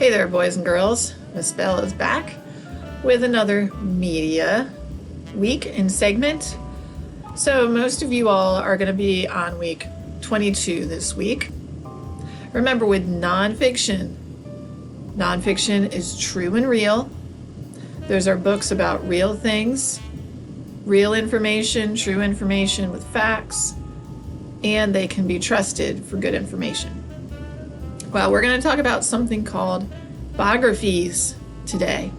Hey there, boys and girls. Miss Bell is back with another media week and segment. So most of you all are going to be on week 22 this week. Remember, with nonfiction is true and real. Those are books about real things, real information, true information with facts, and they can be trusted for good information. Well, we're going to talk about something called biographies today.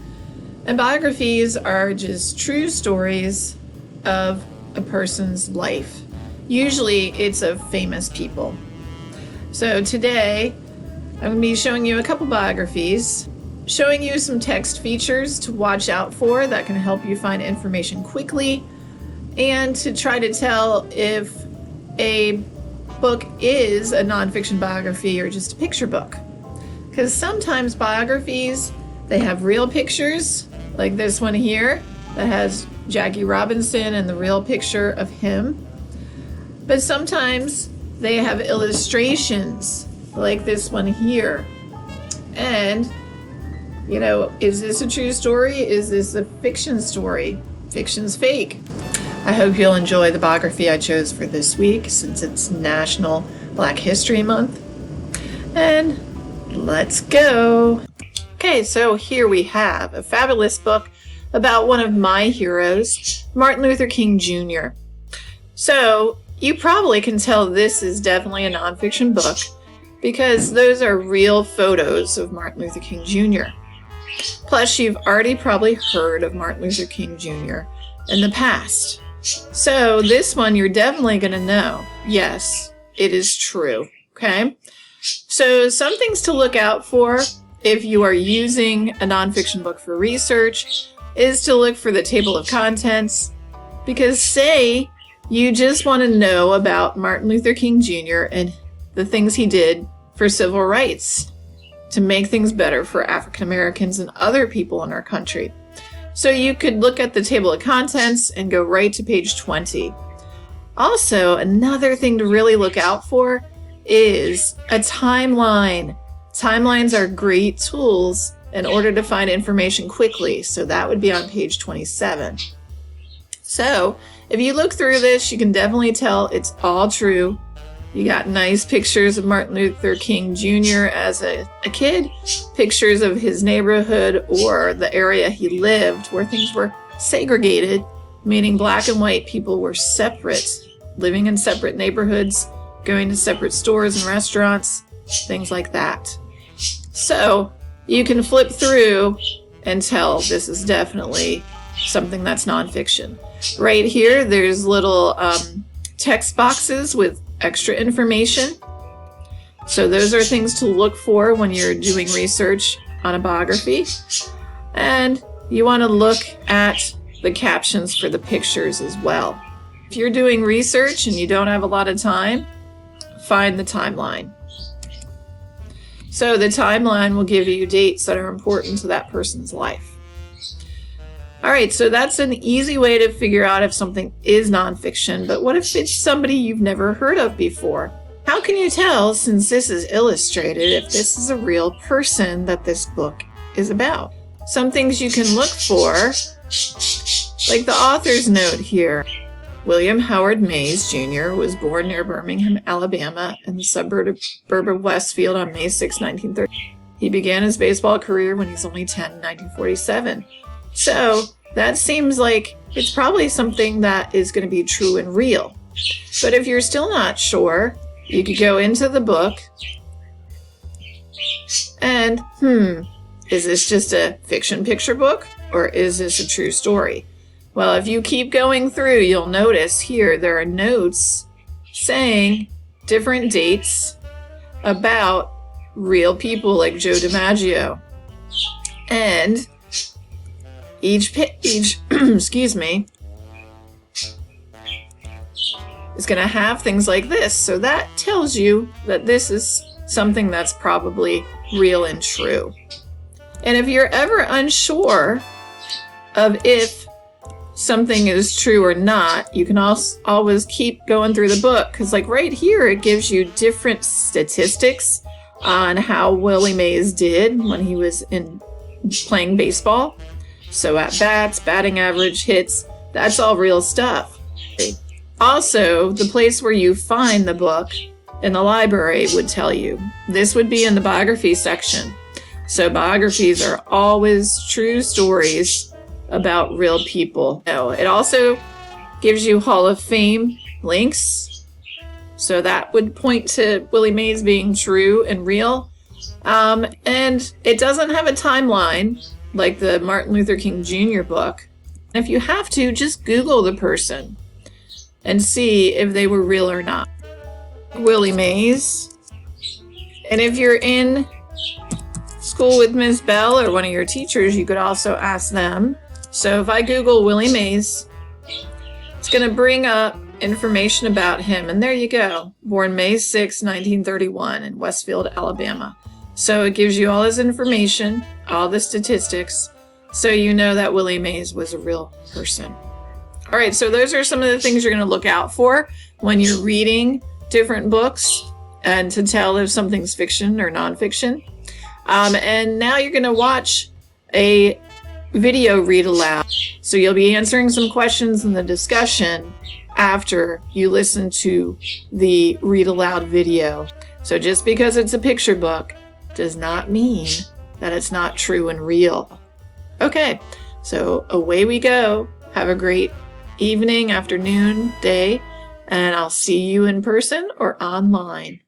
And biographies are just true stories of a person's life. Usually it's of famous people. So today I'm going to be showing you a couple biographies, showing you some text features to watch out for that can help you find information quickly, and to try to tell if a book is a nonfiction biography or just a picture book. Because sometimes biographies, they have real pictures, like this one here that has Jackie Robinson and the real picture of him. But sometimes they have illustrations like this one here. And, you know, is this a true story? Is this a fiction story? Fiction's fake. I hope you'll enjoy the biography I chose for this week, since it's National Black History Month. And let's go. Okay, so here we have a fabulous book about one of my heroes, Martin Luther King Jr. So you probably can tell this is definitely a nonfiction book because those are real photos of Martin Luther King Jr. Plus, you've already probably heard of Martin Luther King Jr. in the past. So this one you're definitely going to know. Yes, it is true. Okay? So some things to look out for if you are using a nonfiction book for research is to look for the table of contents, because say you just want to know about Martin Luther King Jr. and the things he did for civil rights to make things better for African Americans and other people in our country. So you could look at the table of contents and go right to page 20. Also, another thing to really look out for is a timeline. Timelines are great tools in order to find information quickly, so that would be on page 27. So if you look through this, you can definitely tell it's all true. You got nice pictures of Martin Luther King Jr. as a kid, pictures of his neighborhood or the area he lived where things were segregated, meaning black and white people were separate, living in separate neighborhoods, going to separate stores and restaurants, things like that. So you can flip through and tell this is definitely something that's nonfiction. Right here, there's little text boxes with extra information. So those are things to look for when you're doing research on a biography. And you want to look at the captions for the pictures as well. If you're doing research and you don't have a lot of time, find the timeline. So the timeline will give you dates that are important to that person's life. All right, so that's an easy way to figure out if something is nonfiction, but what if it's somebody you've never heard of before? How can you tell, since this is illustrated, if this is a real person that this book is about? Some things you can look for, like the author's note here. William Howard Mays Jr. was born near Birmingham, Alabama, in the suburb of Westfield on May 6, 1930. He began his baseball career when he was only 10 in 1947. So that seems like it's probably something that is going to be true and real. But if you're still not sure, you could go into the book and, is this just a fiction picture book or is this a true story? Well, if you keep going through, you'll notice here there are notes saying different dates about real people like Joe DiMaggio. And each excuse me, is going to have things like this. So that tells you that this is something that's probably real and true. And if you're ever unsure of if something is true or not, you can always keep going through the book, because like right here it gives you different statistics on how Willie Mays did when he was playing baseball. So at bats, batting average, hits, that's all real stuff. Also, the place where you find the book in the library would tell you. This would be in the biography section. So biographies are always true stories about real people. It also gives you Hall of Fame links. So that would point to Willie Mays being true and real. And it doesn't have a timeline like the Martin Luther King Jr. book. If you have to, just Google the person and see if they were real or not. Willie Mays. And if you're in school with Ms. Bell or one of your teachers, you could also ask them. So if I Google Willie Mays, it's going to bring up information about him. And there you go. Born May 6, 1931 in Westfield, Alabama. So it gives you all his information, all the statistics, so you know that Willie Mays was a real person. All right, so those are some of the things you're going to look out for when you're reading different books and to tell if something's fiction or nonfiction. And now you're going to watch a video read aloud. So you'll be answering some questions in the discussion after you listen to the read aloud video. So just because it's a picture book does not mean that it's not true and real. Okay, so away we go. Have a great evening, afternoon, day, and I'll see you in person or online.